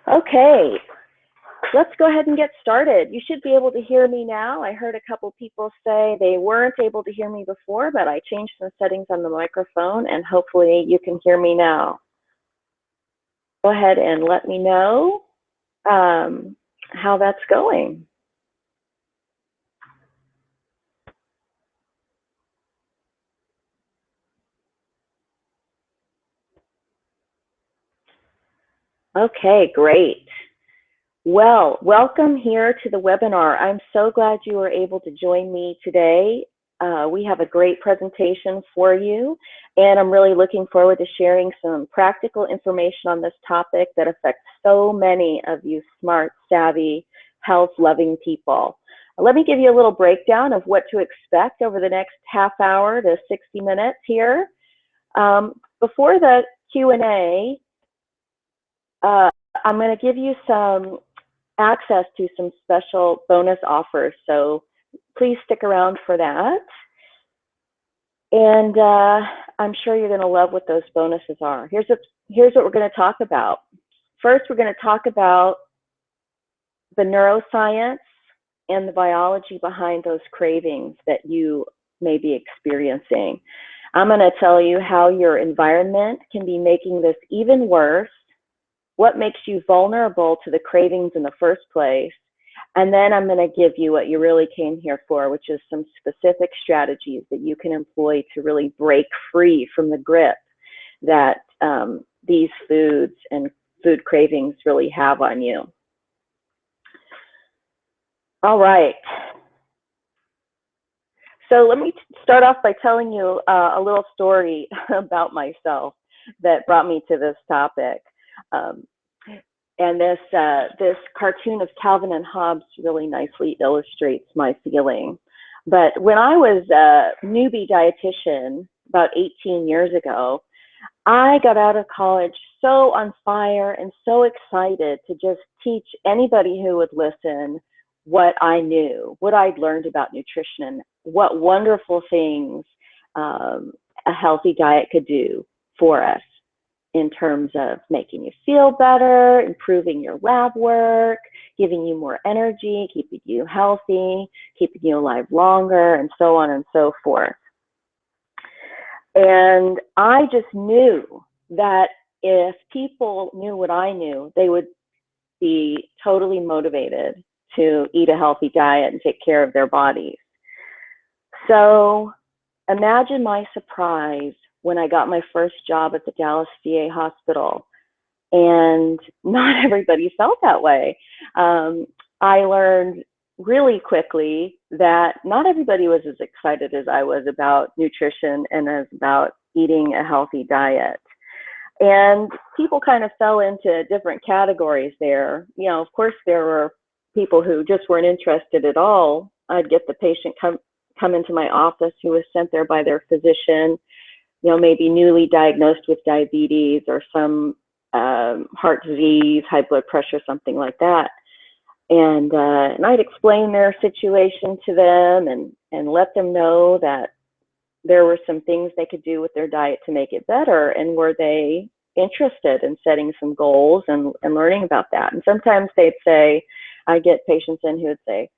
Okay, let's go ahead and get started. You should be able to hear me now. I heard a couple people say they weren't able to hear me before, but I changed some settings on the microphone and hopefully you can hear me now. Go ahead and let me know how that's going. Okay, great. Well, welcome here to the webinar. I'm so glad you were able to join me today. We have a great presentation for you, and I'm really looking forward to sharing some practical information on this topic that affects so many of you smart, savvy, health-loving people. Let me give you a little breakdown of what to expect over the next half hour to 60 minutes here. Before the Q&A, I'm going to give you some access to some special bonus offers, so please stick around for that. And I'm sure you're going to love what those bonuses are. Here's what we're going to talk about. First, we're going to talk about the neuroscience and the biology behind those cravings that you may be experiencing. I'm going to tell you how your environment can be making this even worse, what makes you vulnerable to the cravings in the first place, and then I'm going to give you what you really came here for, which is some specific strategies that you can employ to really break free from the grip that these foods and food cravings really have on you. All right. So let me start off by telling you a little story about myself that brought me to this topic. And this cartoon of Calvin and Hobbes really nicely illustrates my feeling. But when I was a newbie dietitian about 18 years ago, I got out of college so on fire and so excited to just teach anybody who would listen what I knew, what I'd learned about nutrition, and what wonderful things a healthy diet could do for us in terms of making you feel better, improving your lab work, giving you more energy, keeping you healthy, keeping you alive longer, and so on and so forth. And I just knew that if people knew what I knew, they would be totally motivated to eat a healthy diet and take care of their bodies. So imagine my surprise when I got my first job at the Dallas VA hospital, and not everybody felt that way. I learned really quickly that not everybody was as excited as I was about nutrition and as about eating a healthy diet. And people kind of fell into different categories there. You know, of course, there were people who just weren't interested at all. I'd get the patient come into my office who was sent there by their physician, you know, maybe newly diagnosed with diabetes or some heart disease, high blood pressure, something like that. And I'd explain their situation to them and let them know that there were some things they could do with their diet to make it better, and were they interested in setting some goals and learning about that. And sometimes they'd say, I get patients in who would say,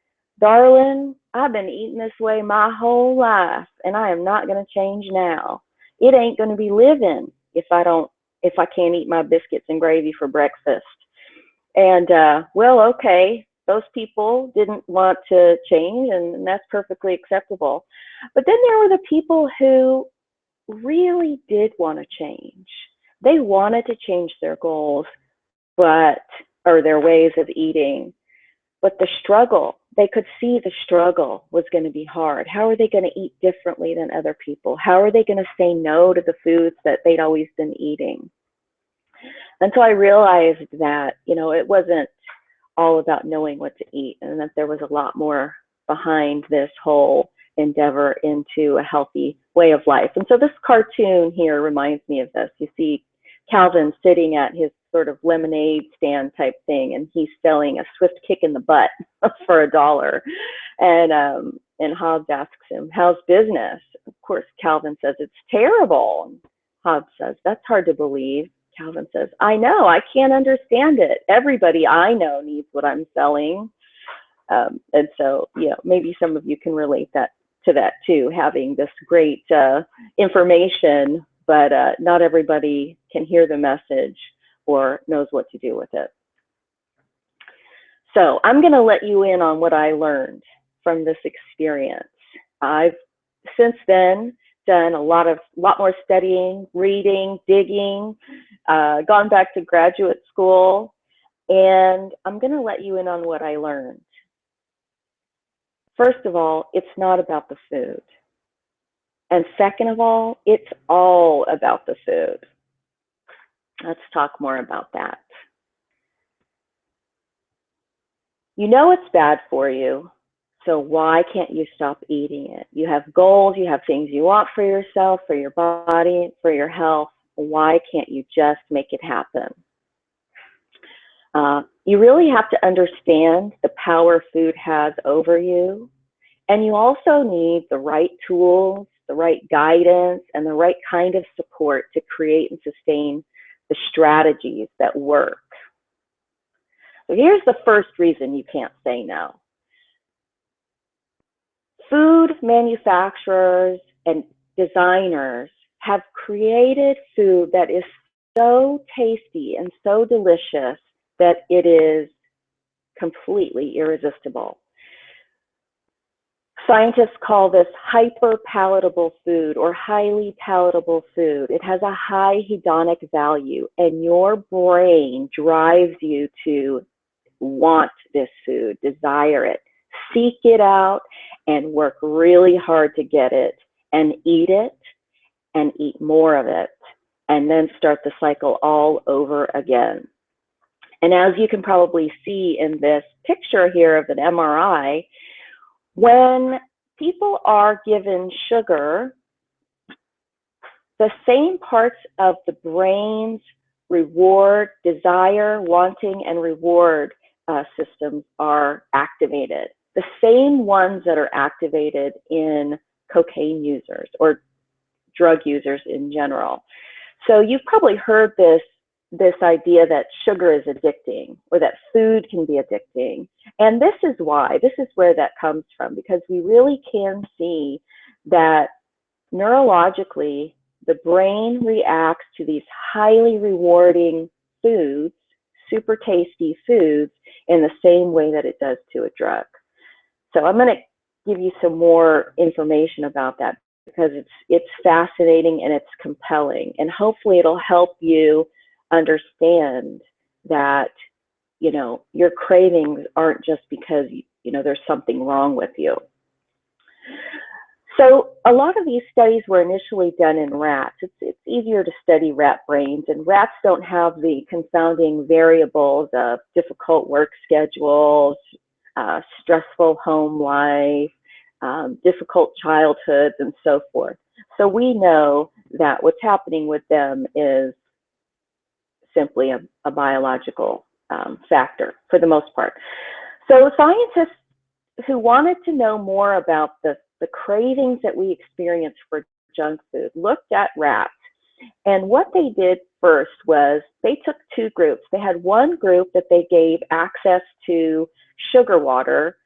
darling, I've been eating this way my whole life and I am not going to change now. It ain't going to be living if I can't eat my biscuits and gravy for breakfast. And well, okay, those people didn't want to change, and that's perfectly acceptable. But then there were the people who really did want to change. They wanted to change their goals, or their ways of eating. But the struggle, they could see the struggle was going to be hard. How are they going to eat differently than other people? How are they going to say no to the foods that they'd always been eating? Until I realized that, you know, it wasn't all about knowing what to eat, and that there was a lot more behind this whole endeavor into a healthy way of life. And so this cartoon here reminds me of this. You see Calvin sitting at his sort of lemonade stand type thing, and he's selling a swift kick in the butt for $1. And Hobbes asks him, how's business? Of course, Calvin says, it's terrible. And Hobbes says, that's hard to believe. Calvin says, I know, I can't understand it. Everybody I know needs what I'm selling. And so, maybe some of you can relate to that too, having this great information, but not everybody can hear the message or knows what to do with it. So I'm going to let you in on what I learned from this experience. I've since then done a lot more studying, reading, digging, gone back to graduate school, and I'm going to let you in on what I learned. First of all, it's not about the food. And second of all, it's all about the food. Let's talk more about that. You know it's bad for you, so why can't you stop eating it? You have goals, you have things you want for yourself, for your body, for your health. Why can't you just make it happen? You really have to understand the power food has over you. And you also need the right tools, the right guidance, and the right kind of support to create and sustain the strategies that work. So here's the first reason you can't say no. Food manufacturers and designers have created food that is so tasty and so delicious that it is completely irresistible. Scientists call this hyper-palatable food or highly palatable food. It has a high hedonic value, and your brain drives you to want this food, desire it, seek it out, and work really hard to get it, and eat more of it, and then start the cycle all over again. And as you can probably see in this picture here of an MRI, when people are given sugar, the same parts of the brain's reward, desire, wanting, and reward systems are activated. The same ones that are activated in cocaine users or drug users in general. So you've probably heard this idea that sugar is addicting or that food can be addicting. And this is where that comes from, because we really can see that neurologically, the brain reacts to these highly rewarding foods, super tasty foods, in the same way that it does to a drug. So I'm going to give you some more information about that because it's fascinating and it's compelling, and hopefully it'll help you understand that, your cravings aren't just because, there's something wrong with you. So a lot of these studies were initially done in rats. It's easier to study rat brains, and rats don't have the confounding variables of difficult work schedules, stressful home life, difficult childhoods, and so forth. So we know that what's happening with them is simply a biological factor for the most part. So scientists who wanted to know more about the cravings that we experience for junk food looked at rats. And what they did first was they took two groups. They had one group that they gave access to sugar water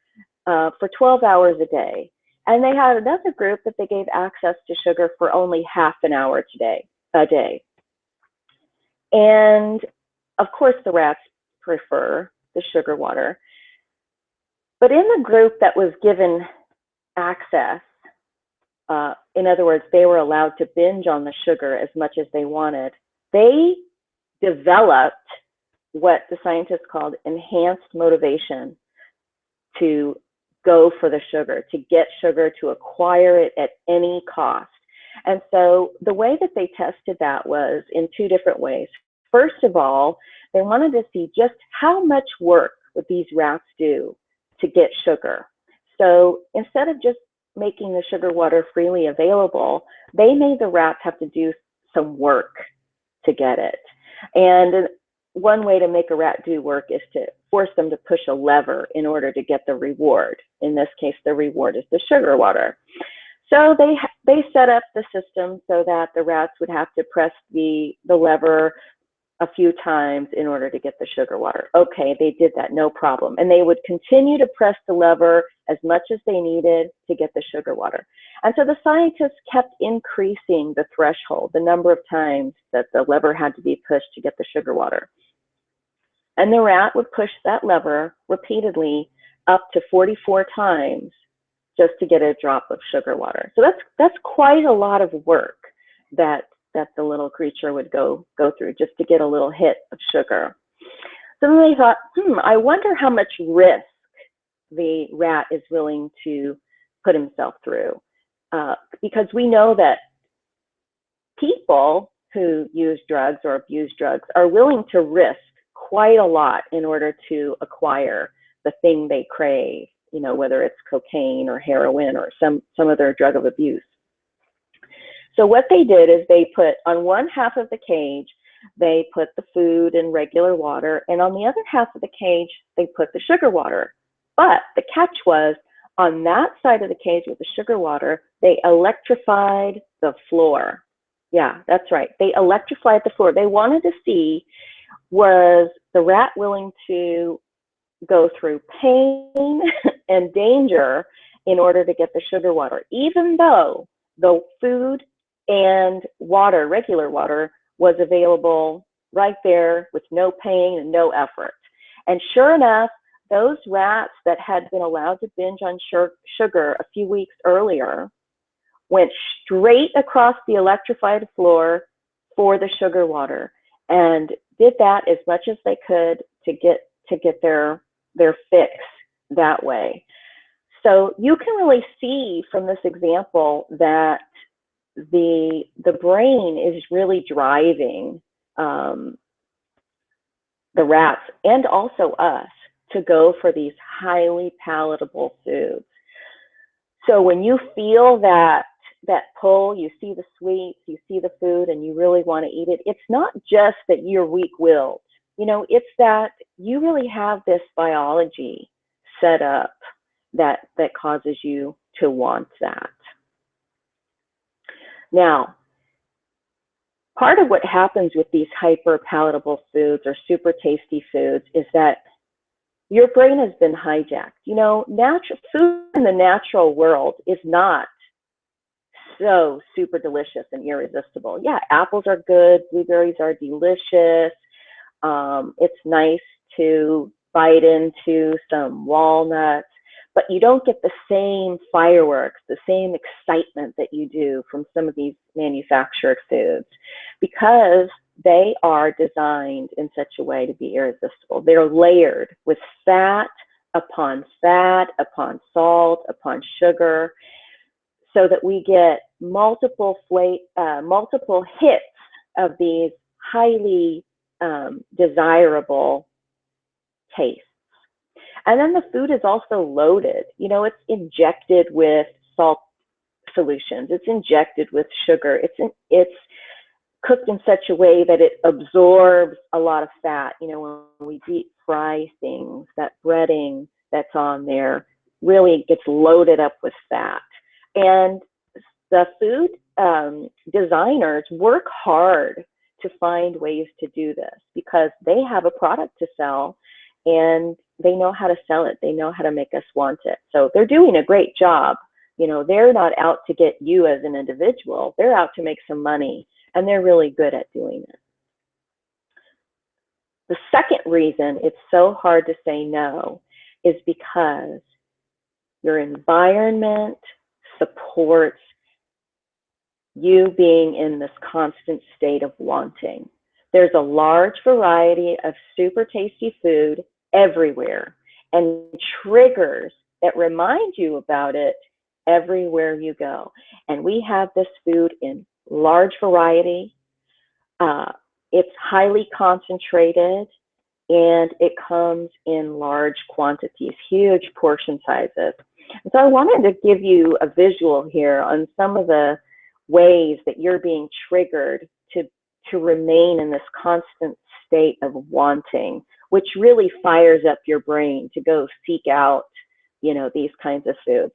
for 12 hours a day. And they had another group that they gave access to sugar for only half an hour a day. And of course, the rats prefer the sugar water. But in the group that was given access, in other words, they were allowed to binge on the sugar as much as they wanted, they developed what the scientists called enhanced motivation to go for the sugar, to get sugar, to acquire it at any cost. And so the way that they tested that was in two different ways. First of all, they wanted to see just how much work would these rats do to get sugar. So instead of just making the sugar water freely available, they made the rats have to do some work to get it. And one way to make a rat do work is to force them to push a lever in order to get the reward. In this case, the reward is the sugar water. So they set up the system so that the rats would have to press the lever a few times in order to get the sugar water. Okay, they did that, no problem. And they would continue to press the lever as much as they needed to get the sugar water. And so the scientists kept increasing the threshold, the number of times that the lever had to be pushed to get the sugar water. And the rat would push that lever repeatedly up to 44 times just to get a drop of sugar water. So that's quite a lot of work that the little creature would go through just to get a little hit of sugar. So then they thought, I wonder how much risk the rat is willing to put himself through. Because we know that people who use drugs or abuse drugs are willing to risk quite a lot in order to acquire the thing they crave, you know, whether it's cocaine or heroin or some other drug of abuse. So what they did is they put on one half of the cage, they put the food and regular water, and on the other half of the cage, they put the sugar water. But the catch was, on that side of the cage with the sugar water, they electrified the floor. Yeah, that's right. They electrified the floor. They wanted to see, was the rat willing to go through pain and danger in order to get the sugar water, even though the food and water, regular water, was available right there with no pain and no effort. And sure enough, those rats that had been allowed to binge on sugar a few weeks earlier went straight across the electrified floor for the sugar water and did that as much as they could to get their fix that way. So you can really see from this example that the brain is really driving the rats and also us to go for these highly palatable foods. So when you feel that pull, you see the sweets, you see the food, and you really want to eat it, it's not just that you're weak-willed. You know, it's that you really have this biology set up that causes you to want that. Now, part of what happens with these hyper palatable foods or super tasty foods is that your brain has been hijacked. You know, natural food in the natural world is not so super delicious and irresistible. Yeah, apples are good, blueberries are delicious. It's nice to bite into some walnuts, but you don't get the same fireworks, the same excitement that you do from some of these manufactured foods because they are designed in such a way to be irresistible. They're layered with fat upon salt, upon sugar, so that we get multiple hits of these highly desirable tastes. And then the food is also loaded. You know, it's injected with salt solutions. It's injected with sugar. It's cooked in such a way that it absorbs a lot of fat. You know, when we deep fry things, that breading that's on there really gets loaded up with fat. And the food designers work hard to find ways to do this because they have a product to sell and they know how to sell it. They know how to make us want it. So they're doing a great job. You know, they're not out to get you as an individual. They're out to make some money, and they're really good at doing it. The second reason it's so hard to say no is because your environment supports you being in this constant state of wanting. There's a large variety of super tasty food everywhere and triggers that remind you about it everywhere you go. And we have this food in large variety. It's highly concentrated and it comes in large quantities, huge portion sizes. And so I wanted to give you a visual here on some of the ways that you're being triggered to remain in this constant state of wanting, which really fires up your brain to go seek out, you know, these kinds of foods.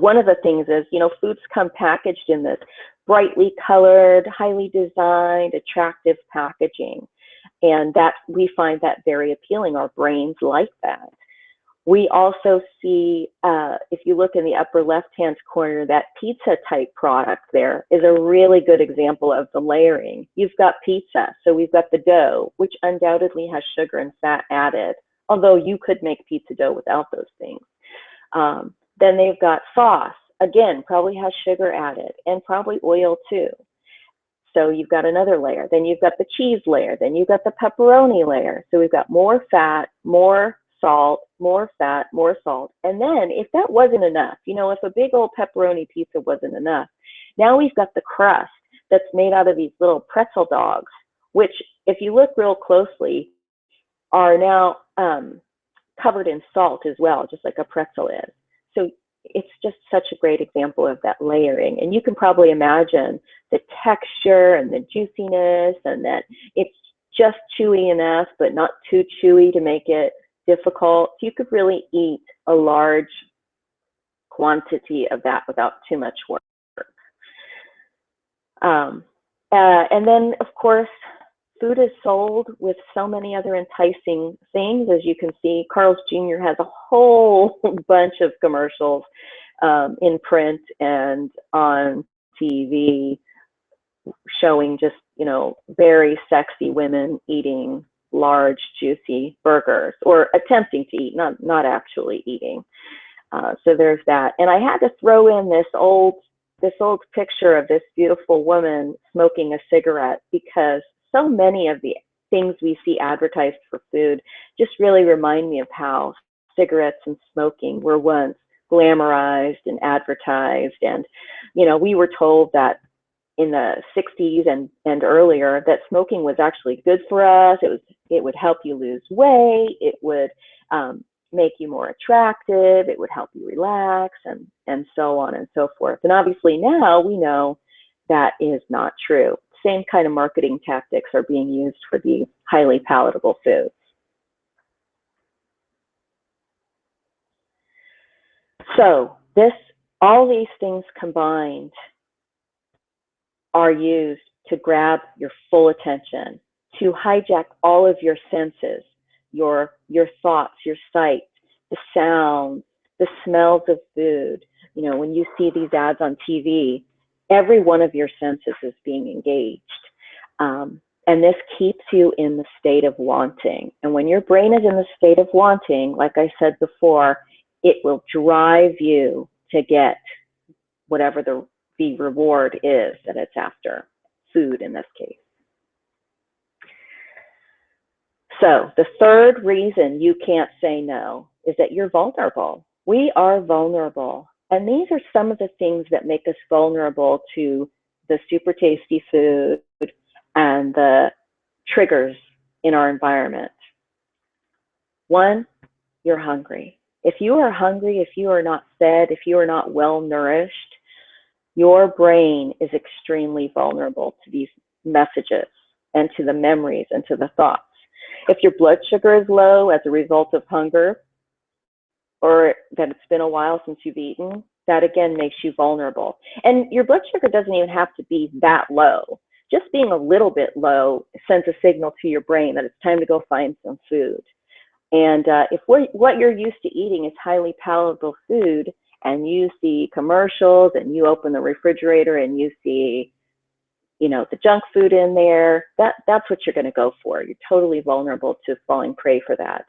One of the things is, foods come packaged in this brightly colored, highly designed, attractive packaging. And that we find that very appealing. Our brains like that. We also see, if you look in the upper left-hand corner, that pizza type product there is a really good example of the layering. You've got pizza, so we've got the dough, which undoubtedly has sugar and fat added, although you could make pizza dough without those things. Then they've got sauce, again, probably has sugar added, and probably oil too. So you've got another layer. Then you've got the cheese layer. Then you've got the pepperoni layer. So we've got more fat, more salt, more fat, more salt. And then if that wasn't enough, if a big old pepperoni pizza wasn't enough, now we've got the crust that's made out of these little pretzel dogs, which if you look real closely are now covered in salt as well, just like a pretzel is. So it's just such a great example of that layering. And you can probably imagine the texture and the juiciness, and that it's just chewy enough, but not too chewy to make it difficult. You could really eat a large quantity of that without too much work. And then, of course, food is sold with so many other enticing things. As you can see, Carl's Jr. has a whole bunch of commercials in print and on TV showing just, very sexy women eating large, juicy burgers, or attempting to eat, not actually eating. So there's that. And I had to throw in this old picture of this beautiful woman smoking a cigarette, because so many of the things we see advertised for food just really remind me of how cigarettes and smoking were once glamorized and advertised. And, we were told that in the 60s and earlier that smoking was actually good for us. It would help you lose weight. It would make you more attractive. It would help you relax, and so on and so forth. And obviously now we know that is not true. Same kind of marketing tactics are being used for these highly palatable foods. So all these things combined are used to grab your full attention, to hijack all of your senses, your thoughts, your sight, the sounds, the smells of food. When you see these ads on TV, every one of your senses is being engaged. And this keeps you in the state of wanting. And when your brain is in the state of wanting, like I said before, it will drive you to get whatever the reward is that it's after, food in this case. So the third reason you can't say no is that you're vulnerable. We are vulnerable. And these are some of the things that make us vulnerable to the super tasty food and the triggers in our environment. One, you're hungry. If you are hungry, if you are not fed, if you are not well nourished, your brain is extremely vulnerable to these messages and to the memories and to the thoughts. If your blood sugar is low as a result of hunger, or that it's been a while since you've eaten, that again makes you vulnerable. And your blood sugar doesn't even have to be that low. Just being a little bit low sends a signal to your brain that it's time to go find some food. And if what you're used to eating is highly palatable food, and you see commercials and you open the refrigerator and you see, the junk food in there, that's what you're going to go for. You're totally vulnerable to falling prey for that.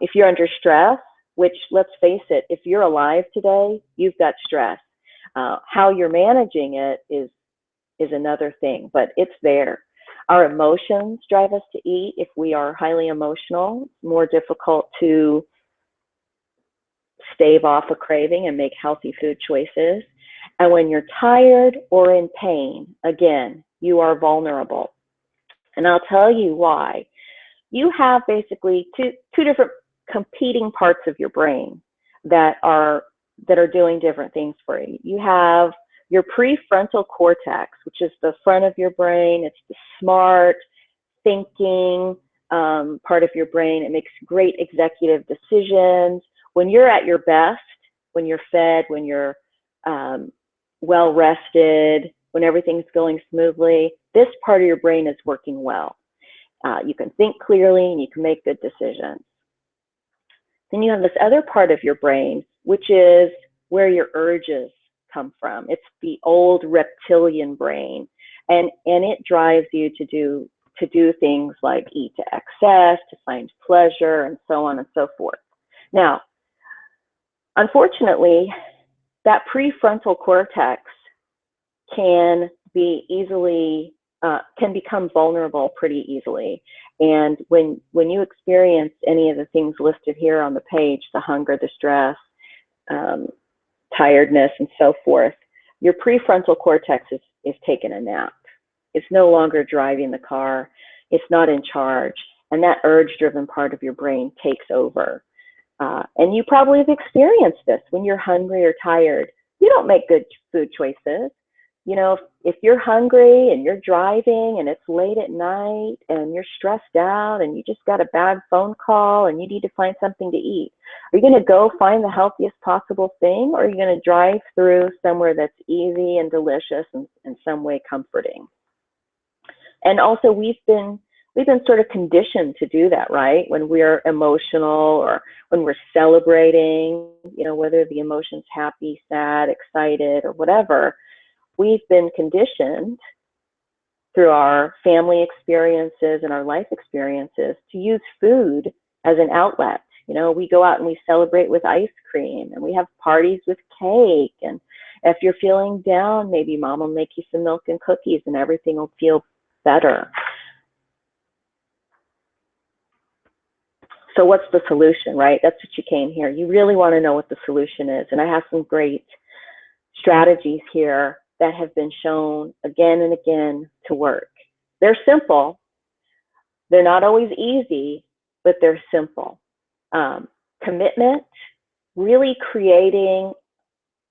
If you're under stress, which, let's face it, if you're alive today, you've got stress. How you're managing it is another thing, but it's there. Our emotions drive us to eat. If we are highly emotional, it's more difficult to stave off a craving and make healthy food choices. And when you're tired or in pain, again, you are vulnerable. And I'll tell you why. You have basically two different competing parts of your brain that are doing different things for you. You have your prefrontal cortex, which is the front of your brain. It's the smart thinking part of your brain. It makes great executive decisions. When you're at your best, when you're fed, when you're well rested, when everything's going smoothly, this part of your brain is working well. You can think clearly and you can make good decisions. Then you have this other part of your brain, which is where your urges come from. It's the old reptilian brain, and it drives you to do things like eat to excess, to find pleasure, and so on and so forth. Now, unfortunately, that prefrontal cortex can be easily can become vulnerable pretty easily. And when you experience any of the things listed here on the page, the hunger, the stress, tiredness, and so forth, your prefrontal cortex is taking a nap. It's no longer driving the car. It's not in charge. And that urge-driven part of your brain takes over. And you probably have experienced this. When you're hungry or tired, you don't make good food choices. You know, if you're hungry and you're driving and it's late at night and you're stressed out and you just got a bad phone call and you need to find something to eat, are you going to go find the healthiest possible thing, or are you going to drive through somewhere that's easy and delicious and in some way comforting? And also, we've been sort of conditioned to do that, right? When we're emotional or when we're celebrating, you know, whether the emotion's happy, sad, excited, or whatever, we've been conditioned through our family experiences and our life experiences to use food as an outlet. You know, we go out and we celebrate with ice cream, and we have parties with cake. And if you're feeling down, maybe mom will make you some milk and cookies and everything will feel better. So what's the solution, right? That's what you came here. You really want to know what the solution is. And I have some great strategies here that have been shown again and again to work. They're simple. They're not always easy, but they're simple. Commitment, really creating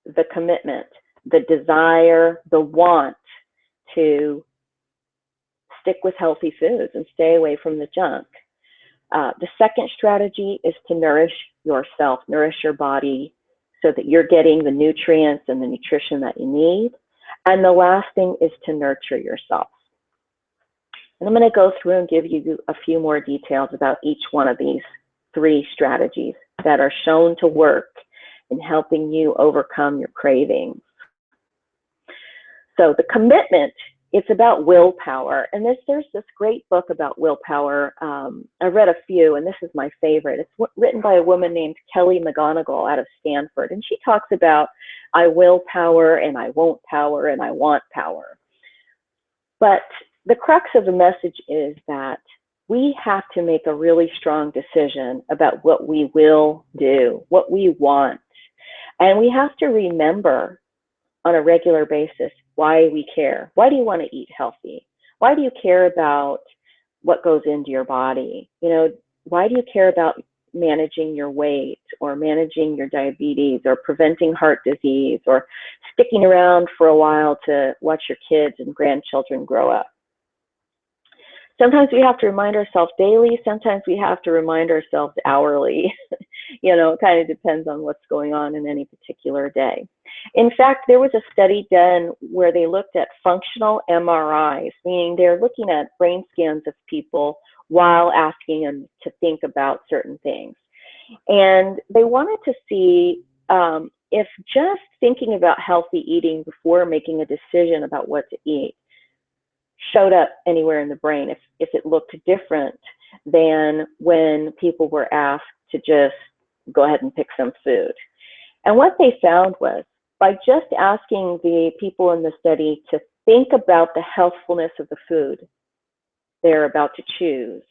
the commitment, the desire, the want to stick with healthy foods and stay away from the junk. The second strategy is to nourish yourself, nourish your body so that you're getting the nutrients and the nutrition that you need. And the last thing is to nurture yourself. And I'm going to go through and give you a few more details about each one of these three strategies that are shown to work in helping you overcome your cravings. So the commitment, it's about willpower. And there's this great book about willpower. I read a few, and this is my favorite. It's written by a woman named Kelly McGonigal out of Stanford. And she talks about, I will power, and I won't power, and I want power. But the crux of the message is that we have to make a really strong decision about what we will do, what we want. And we have to remember on a regular basis why we care. Why do you want to eat healthy? Why do you care about what goes into your body? You know, why do you care about managing your weight or managing your diabetes or preventing heart disease or sticking around for a while to watch your kids and grandchildren grow up? Sometimes we have to remind ourselves daily. Sometimes we have to remind ourselves hourly. You know, it kind of depends on what's going on in any particular day. In fact, there was a study done where they looked at functional MRIs, meaning they're looking at brain scans of people while asking them to think about certain things. And they wanted to see if just thinking about healthy eating before making a decision about what to eat showed up anywhere in the brain, if it looked different than when people were asked to just go ahead and pick some food. And what they found was, by just asking the people in the study to think about the healthfulness of the food they're about to choose,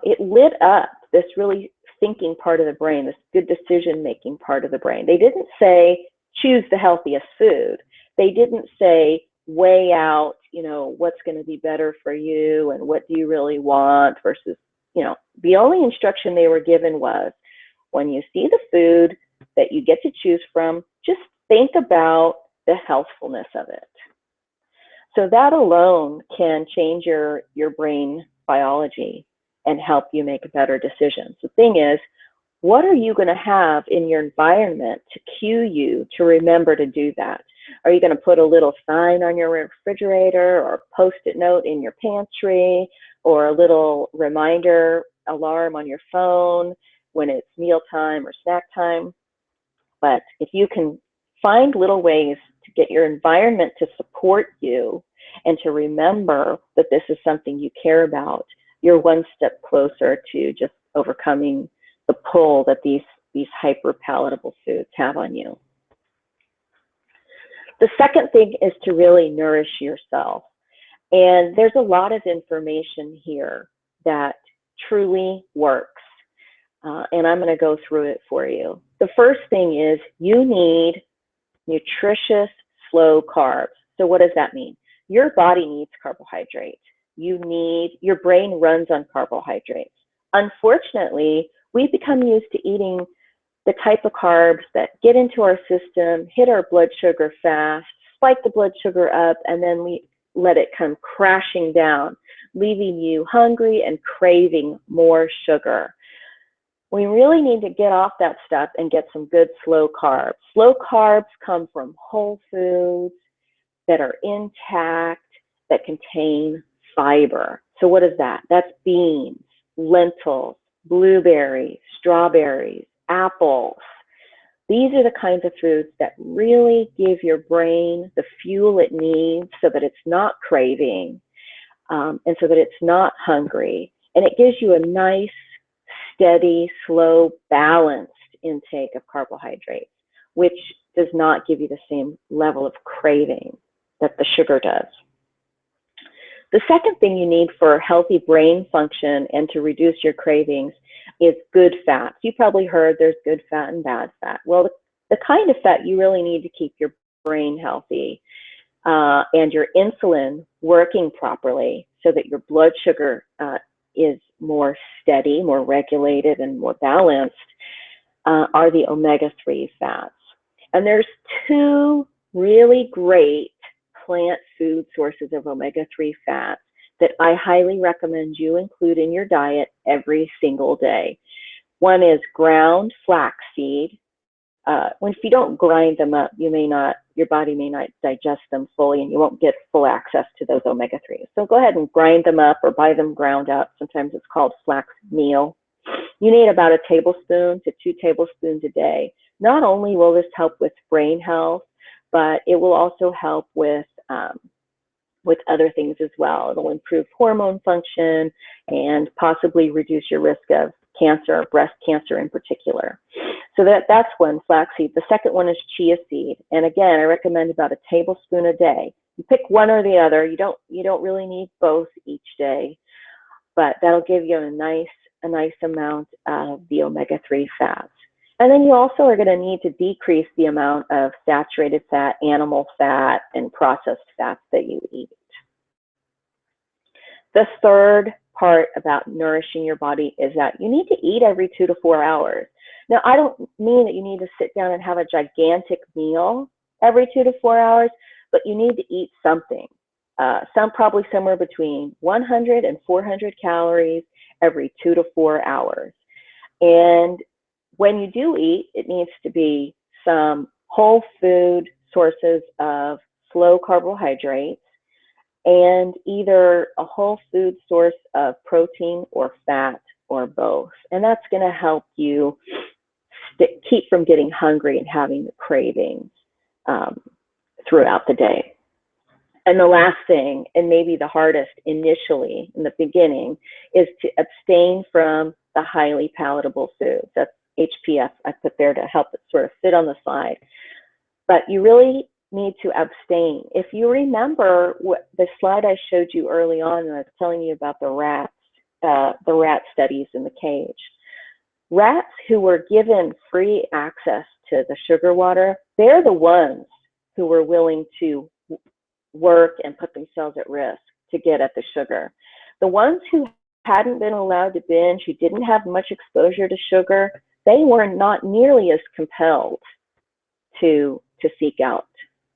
it lit up this really thinking part of the brain, this good decision-making part of the brain. They didn't say, choose the healthiest food. They didn't say, weigh out, you know, what's going to be better for you and what do you really want versus, you know, the only instruction they were given was, when you see the food that you get to choose from, just think about the healthfulness of it. So that alone can change your brain biology and help you make better decisions. The thing is, what are you going to have in your environment to cue you to remember to do that? Are you going to put a little sign on your refrigerator or a Post-it note in your pantry or a little reminder alarm on your phone when it's mealtime or snack time? But if you can find little ways to get your environment to support you and to remember that this is something you care about, you're one step closer to just overcoming the pull that these hyper palatable foods have on you. The second thing is to really nourish yourself. And there's a lot of information here that truly works. And I'm going to go through it for you. The first thing is you need nutritious, slow carbs. So what does that mean? Your body needs carbohydrates. Your brain runs on carbohydrates. Unfortunately, we've become used to eating the type of carbs that get into our system, hit our blood sugar fast, spike the blood sugar up, and then we let it come crashing down, leaving you hungry and craving more sugar. We really need to get off that stuff and get some good slow carbs. Slow carbs come from whole foods that are intact, that contain fiber. So what is that? That's beans, lentils, blueberries, strawberries, apples. These are the kinds of foods that really give your brain the fuel it needs so that it's not craving and so that it's not hungry. And it gives you a nice, steady, slow, balanced intake of carbohydrates, which does not give you the same level of craving that the sugar does. The second thing you need for healthy brain function and to reduce your cravings is good fats. You probably heard there's good fat and bad fat. Well, the kind of fat you really need to keep your brain healthy and your insulin working properly so that your blood sugar is more steady, more regulated, and more balanced are the omega-3 fats. And there's two really great plant food sources of omega-3 fats that I highly recommend you include in your diet every single day. One is ground flaxseed. If you don't grind them up, your body may not digest them fully and you won't get full access to those omega-3s. So go ahead and grind them up or buy them ground up. Sometimes it's called flax meal. You need about a tablespoon to 2 tablespoons a day. Not only will this help with brain health, but it will also help with other things as well. It'll improve hormone function and possibly reduce your risk of cancer, breast cancer in particular. So that's one, flaxseed. The second one is chia seed. And again, I recommend about a tablespoon a day. You pick one or the other. You don't really need both each day, but that'll give you a nice amount of the omega-3 fats. And then you also are going to need to decrease the amount of saturated fat, animal fat, and processed fats that you eat. The third part about nourishing your body is that you need to eat every 2 to 4 hours. Now, I don't mean that you need to sit down and have a gigantic meal every 2 to 4 hours, but you need to eat something. Probably somewhere between 100 and 400 calories every 2 to 4 hours. And when you do eat, it needs to be some whole food sources of slow carbohydrates and either a whole food source of protein or fat or both. And that's going to help you keep from getting hungry and having the cravings throughout the day. And the last thing, and maybe the hardest initially in the beginning, is to abstain from the highly palatable foods. That's HPF I put there to help it sort of fit on the slide. But you really need to abstain. If you remember the slide I showed you early on, and I was telling you about the rat studies in the cage. Rats who were given free access to the sugar water, they're the ones who were willing to work and put themselves at risk to get at the sugar. The ones who hadn't been allowed to binge, who didn't have much exposure to sugar, they were not nearly as compelled to seek out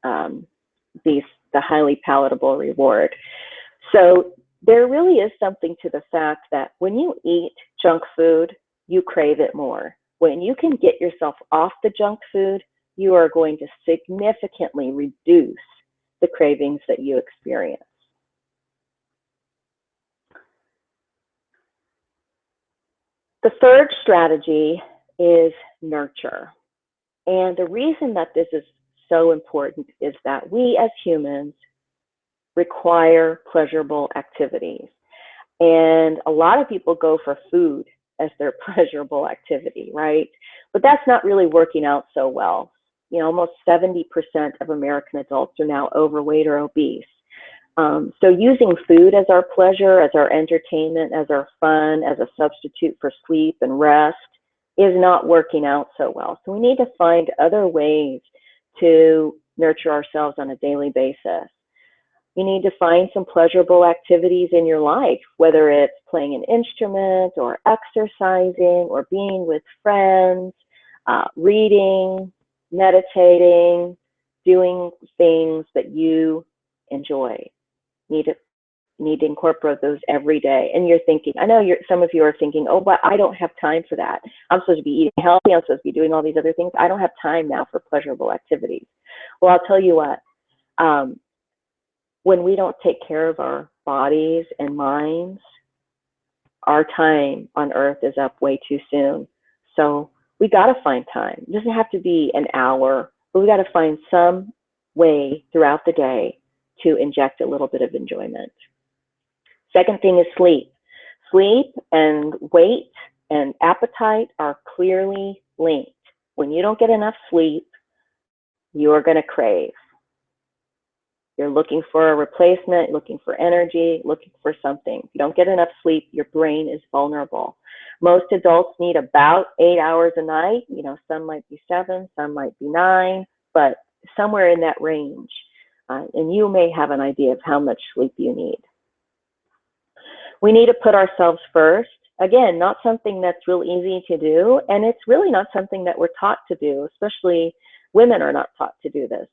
the highly palatable reward. So there really is something to the fact that when you eat junk food, you crave it more. When you can get yourself off the junk food, you are going to significantly reduce the cravings that you experience. The third strategy is nurture. And the reason that this is so important is that we as humans require pleasurable activities. And a lot of people go for food as their pleasurable activity, right? But that's not really working out so well. You know, almost 70% of American adults are now overweight or obese. So using food as our pleasure, as our entertainment, as our fun, as a substitute for sleep and rest is not working out so well. So we need to find other ways to nurture ourselves on a daily basis. You need to find some pleasurable activities in your life, whether it's playing an instrument or exercising or being with friends, reading, meditating, doing things that you enjoy. You need to incorporate those every day. And you're thinking, I know some of you are thinking, oh, but I don't have time for that. I'm supposed to be eating healthy. I'm supposed to be doing all these other things. I don't have time now for pleasurable activities. Well, I'll tell you what. When we don't take care of our bodies and minds, our time on earth is up way too soon. So we got to find time. It doesn't have to be an hour, but we got to find some way throughout the day to inject a little bit of enjoyment. Second thing is sleep. Sleep and weight and appetite are clearly linked. When you don't get enough sleep, you are going to crave. You're looking for a replacement, looking for energy, looking for something. If you don't get enough sleep, your brain is vulnerable. Most adults need about 8 hours a night. You know, some might be 7, some might be 9, but somewhere in that range. And you may have an idea of how much sleep you need. We need to put ourselves first. Again, not something that's real easy to do, and it's really not something that we're taught to do, especially women are not taught to do this.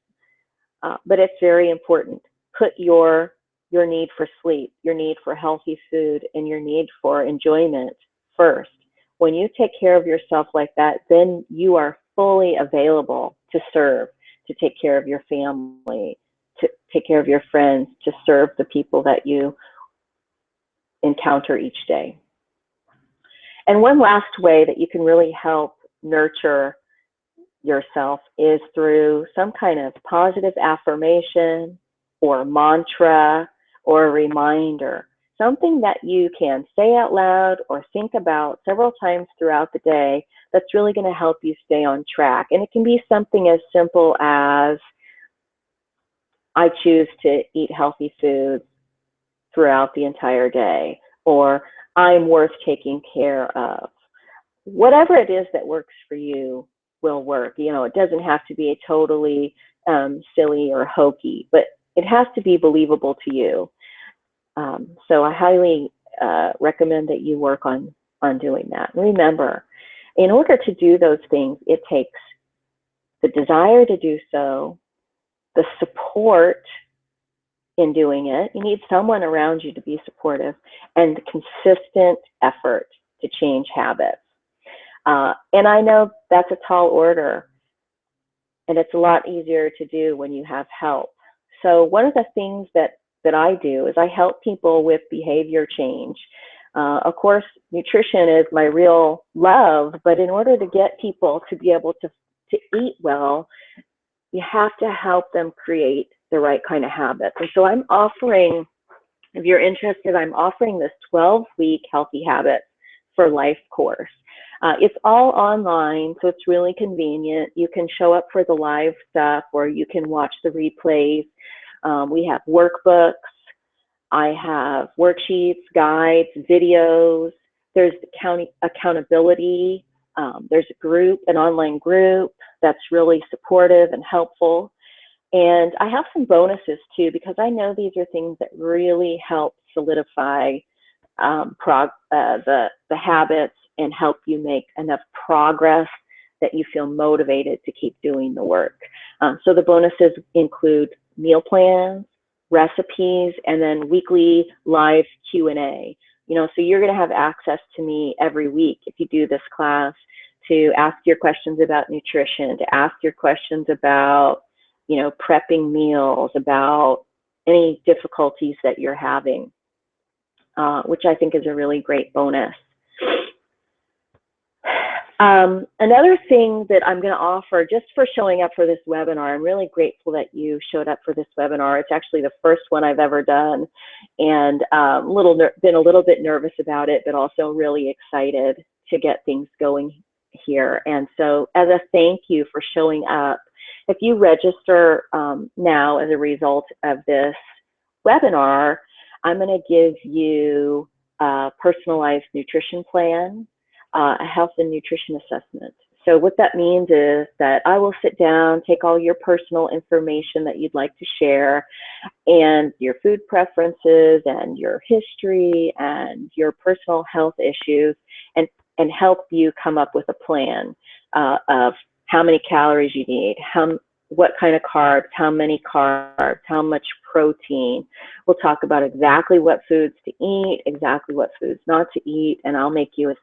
But it's very important. Put your need for sleep, your need for healthy food, and your need for enjoyment first. When you take care of yourself like that, then you are fully available to serve, to take care of your family, to take care of your friends, to serve the people that you encounter each day. And one last way that you can really help nurture yourself is through some kind of positive affirmation or mantra or a reminder, something that you can say out loud or think about several times throughout the day that's really going to help you stay on track. And it can be something as simple as, I choose to eat healthy foods throughout the entire day, or I'm worth taking care of. Whatever it is that works for you will work. You know, it doesn't have to be a totally silly or hokey, but it has to be believable to you. So I highly recommend that you work on doing that. And remember, in order to do those things, it takes the desire to do so, the support in doing it. You need someone around you to be supportive, and consistent effort to change habits. And I know that's a tall order, and it's a lot easier to do when you have help. So one of the things that I do is I help people with behavior change. Of course, nutrition is my real love, but in order to get people to be able to eat well, you have to help them create the right kind of habits. And so I'm offering, if you're interested, I'm offering this 12-week Healthy Habits for Life course. It's all online, so it's really convenient. You can show up for the live stuff, or you can watch the replays. We have workbooks. I have worksheets, guides, videos. There's accountability. There's a group, an online group that's really supportive and helpful. And I have some bonuses too, because I know these are things that really help solidify the habits and help you make enough progress that you feel motivated to keep doing the work. So the bonuses include meal plans, recipes, and then weekly live Q&A. You know, so you're going to have access to me every week if you do this class, to ask your questions about nutrition, to ask your questions about, you know, prepping meals, about any difficulties that you're having, which I think is a really great bonus. Another thing that I'm going to offer just for showing up for this webinar, I'm really grateful that you showed up for this webinar. It's actually the first one I've ever done, and been a little bit nervous about it, but also really excited to get things going here. And so as a thank you for showing up, if you register now as a result of this webinar, I'm going to give you a personalized nutrition plan, a health and nutrition assessment. So what that means is that I will sit down, take all your personal information that you'd like to share, and your food preferences and your history and your personal health issues, and help you come up with a plan of how many calories you need, what kind of carbs, how many carbs, how much protein. We'll talk about exactly what foods to eat, exactly what foods not to eat, and I'll make you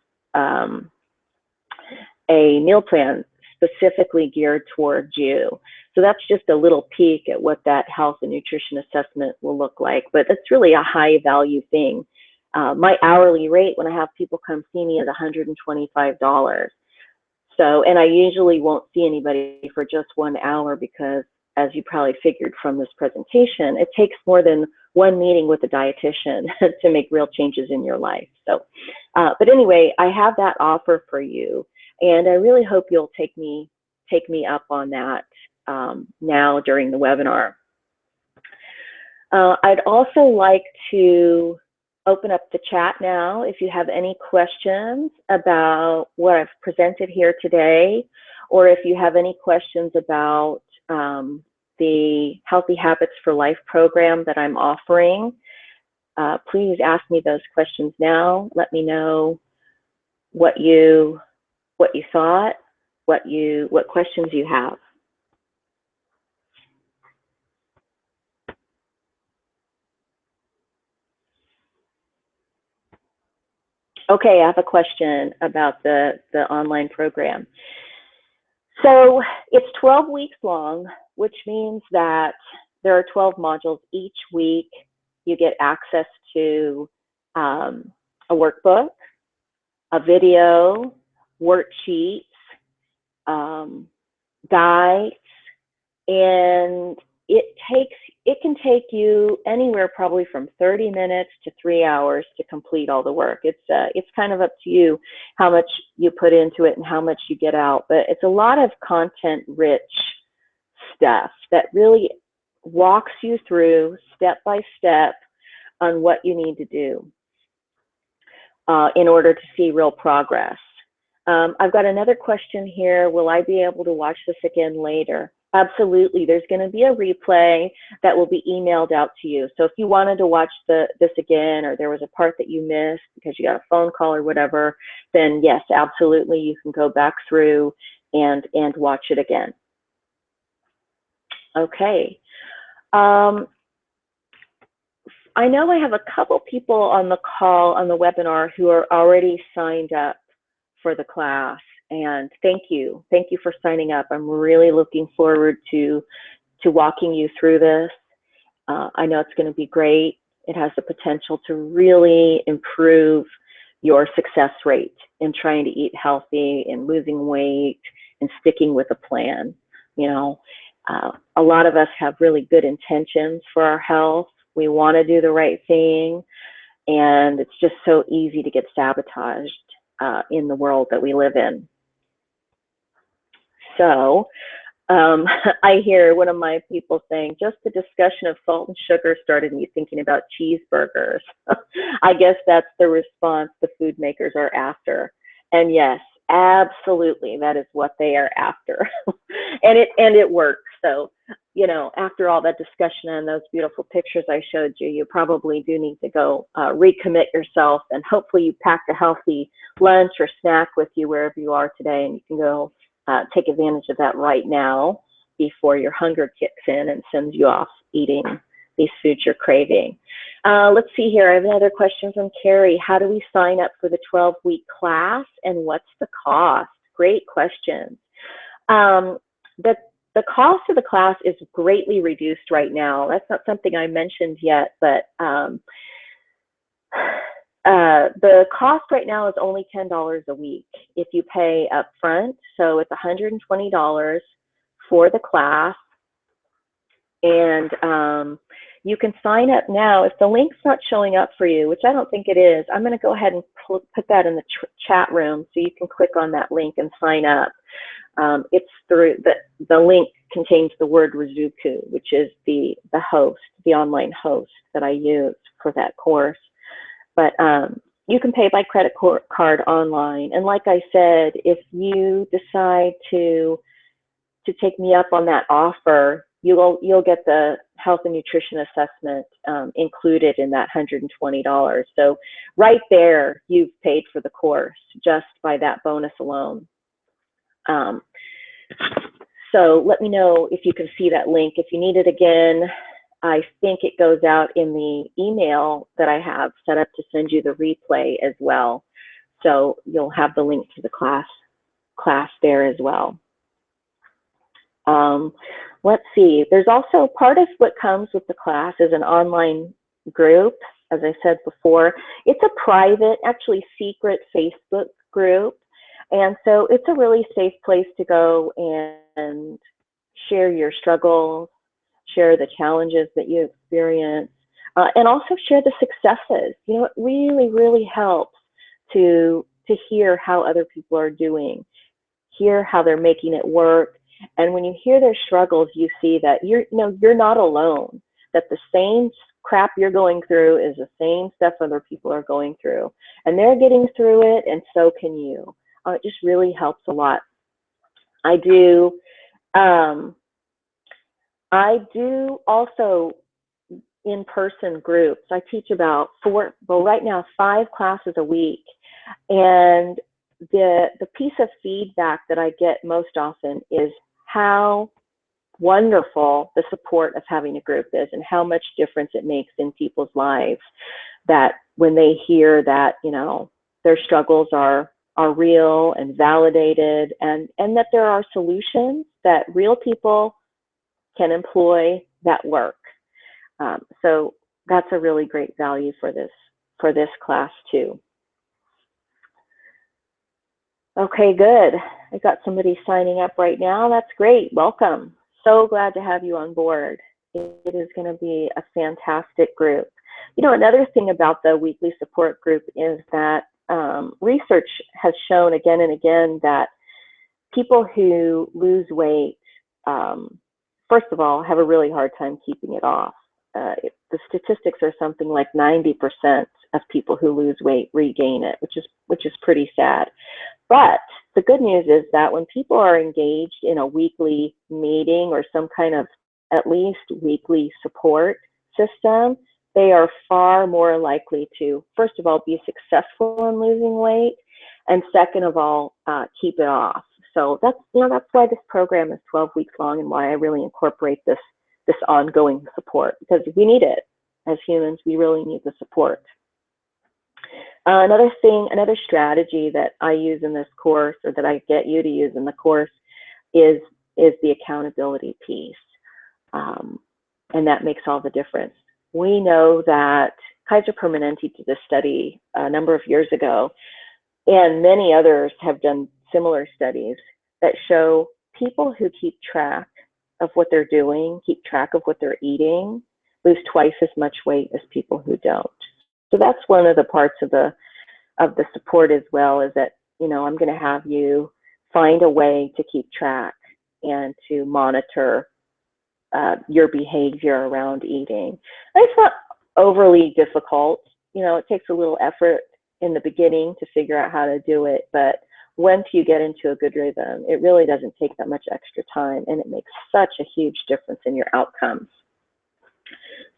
a meal plan specifically geared towards you. So that's just a little peek at what that health and nutrition assessment will look like, but it's really a high value thing. My hourly rate when I have people come see me is $125. So, and I usually won't see anybody for just 1 hour because, as you probably figured from this presentation, it takes more than one meeting with a dietitian to make real changes in your life. So, but anyway, I have that offer for you, and I really hope you'll take me up on that now during the webinar. I'd also like to open up the chat now if you have any questions about what I've presented here today, or if you have any questions about the Healthy Habits for Life program that I'm offering. Please ask me those questions now. Let me know what you thought, what questions you have. Okay, I have a question about the online program. So it's 12 weeks long, which means that there are 12 modules each week. You get access to a workbook, a video, worksheets, guides, and it can take you anywhere probably from 30 minutes to 3 hours to complete all the work. It's kind of up to you how much you put into it and how much you get out, but it's a lot of content-rich stuff that really walks you through step by step on what you need to do in order to see real progress. I've got another question here. Will I be able to watch this again later? Absolutely. There's going to be a replay that will be emailed out to you. So if you wanted to watch this again, or there was a part that you missed because you got a phone call or whatever, then yes, absolutely, you can go back through and watch it again. Okay. I know I have a couple people on the call, on the webinar, who are already signed up for the class, and thank you for signing up. I'm really looking forward to walking you through this. I know it's going to be great. It has the potential to really improve your success rate in trying to eat healthy and losing weight and sticking with a plan. You know, a lot of us have really good intentions for our health. We want to do the right thing, and it's just so easy to get sabotaged in the world that we live in. So I hear one of my people saying, just the discussion of salt and sugar started me thinking about cheeseburgers. I guess that's the response the food makers are after. And yes, absolutely, that is what they are after. and it works. So, you know, after all that discussion and those beautiful pictures I showed you, you probably do need to go recommit yourself, and hopefully you packed a healthy lunch or snack with you wherever you are today, and you can go take advantage of that right now before your hunger kicks in and sends you off eating these foods you're craving. Let's see here. I have another question from Carrie. How do we sign up for the 12-week class, and what's the cost? great questions. The cost of the class is greatly reduced right now. That's not something I mentioned yet, but the cost right now is only $10 a week if you pay up front. So it's $120 for the class. And you can sign up now. If the link's not showing up for you, which I don't think it is, I'm going to go ahead and put that in the chat room so you can click on that link and sign up. It's through the link contains the word Rizuku, which is the host, the online host that I use for that course. But you can pay by credit card online. And like I said, if you decide to take me up on that offer, you'll get the health and nutrition assessment included in that $120. So right there, you've paid for the course just by that bonus alone. So let me know if you can see that link. If you need it again, I think it goes out in the email that I have set up to send you the replay as well. So you'll have the link to the class there as well. Let's see, there's also part of what comes with the class is an online group, as I said before. It's a private, actually secret Facebook group. And so it's a really safe place to go and share your struggles, share the challenges that you experience, and also share the successes. You know, it really, really helps to hear how other people are doing, hear how they're making it work. And when you hear their struggles, you see that you're not alone, that the same crap you're going through is the same stuff other people are going through. And they're getting through it, and so can you. It just really helps a lot. I do also in-person groups. I teach about right now 5 classes a week. And the piece of feedback that I get most often is how wonderful the support of having a group is and how much difference it makes in people's lives, that when they hear that, you know, their struggles are real and validated, and that there are solutions that real people can employ that work. So that's a really great value for this class too. Okay, good. I got somebody signing up right now. That's great. Welcome. So glad to have you on board. It is going to be a fantastic group. You know, another thing about the weekly support group is that research has shown again and again that people who lose weight, first of all, have a really hard time keeping it off. The statistics are something like 90% of people who lose weight regain it, which is pretty sad. But the good news is that when people are engaged in a weekly meeting or some kind of at least weekly support system, they are far more likely to, first of all, be successful in losing weight, and second of all, keep it off. So that's why this program is 12 weeks long and why I really incorporate this ongoing support, because we need it as humans. We really need the support. Another strategy that I use in this course, or that I get you to use in the course, is the accountability piece. And that makes all the difference. We know that Kaiser Permanente did a study a number of years ago, and many others have done similar studies that show people who keep track of what they're doing, keep track of what they're eating, lose twice as much weight as people who don't. So that's one of the parts of the support as well, is that, you know, I'm going to have you find a way to keep track and to monitor your behavior around eating. And it's not overly difficult. You know, it takes a little effort in the beginning to figure out how to do it, but once you get into a good rhythm, it really doesn't take that much extra time, and it makes such a huge difference in your outcomes.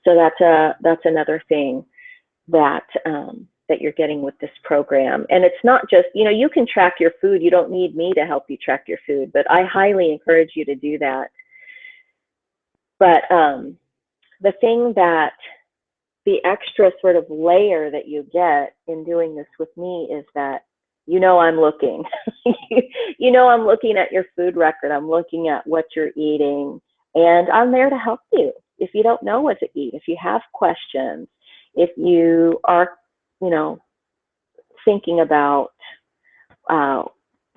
So that's another thing that that you're getting with this program. And it's not just, you know, you can track your food. You don't need me to help you track your food, but I highly encourage you to do that. But the thing that the extra sort of layer that you get in doing this with me is that you know I'm looking. You know I'm looking at your food record. I'm looking at what you're eating, and I'm there to help you. If you don't know what to eat, if you have questions, if you are, you know, thinking about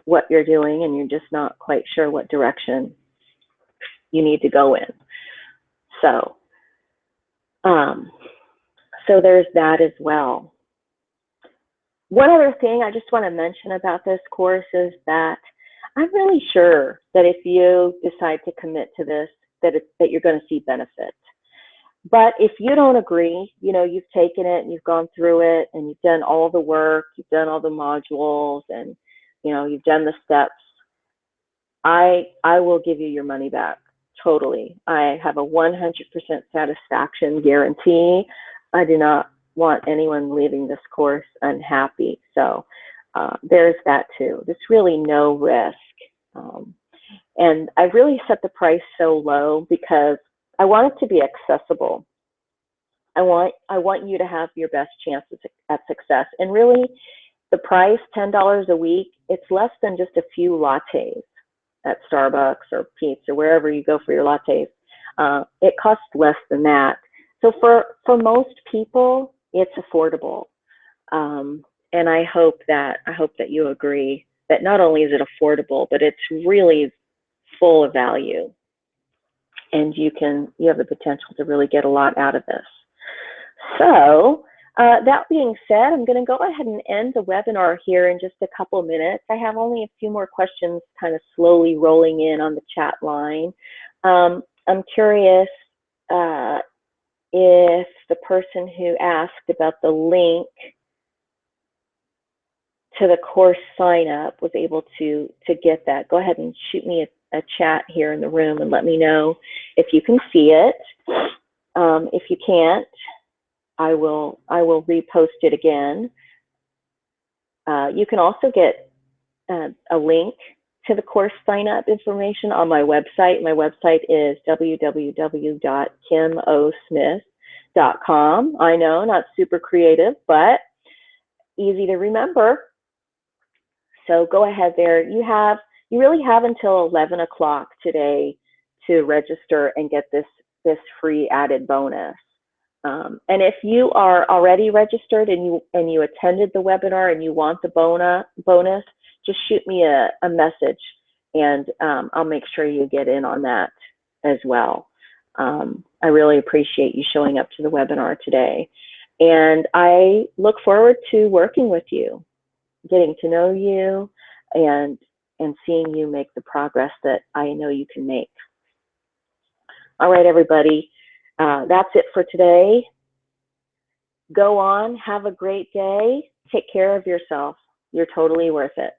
what you're doing and you're just not quite sure what direction you need to go in. So, so there's that as well. One other thing I just want to mention about this course is that I'm really sure that if you decide to commit to this, that you're going to see benefits. But if you don't agree, you know, you've taken it and you've gone through it and you've done all the work, you've done all the modules, and you know, you've done the steps, I will give you your money back. Totally. I have a 100% satisfaction guarantee. I do not want anyone leaving this course unhappy. So there's that too. There's really no risk. And I really set the price so low because I want it to be accessible. I want you to have your best chances at success. And really, the price, $10 a week, it's less than just a few lattes at Starbucks or Pete's or wherever you go for your lattes. It costs less than that. So for most people, it's affordable. And I hope that you agree that not only is it affordable, but it's really full of value. And you have the potential to really get a lot out of this. So that being said, I'm going to go ahead and end the webinar here in just a couple of minutes. I have only a few more questions kind of slowly rolling in on the chat line. I'm curious if the person who asked about the link to the course sign up was able to get that. Go ahead and shoot me a chat here in the room and let me know if you can see it. If you can't, I will repost it again. You can also get a link to the course sign up information on my website. My website is www.kimosmith.com. I know, not super creative, but easy to remember. So go ahead there. You really have until 11 o'clock today to register and get this free added bonus. And if you are already registered and you attended the webinar and you want the bonus, just shoot me a message and I'll make sure you get in on that as well. I really appreciate you showing up to the webinar today. And I look forward to working with you, getting to know you, and seeing you make the progress that I know you can make. All right, everybody. That's it for today. Go on, have a great day. Take care of yourself. You're totally worth it.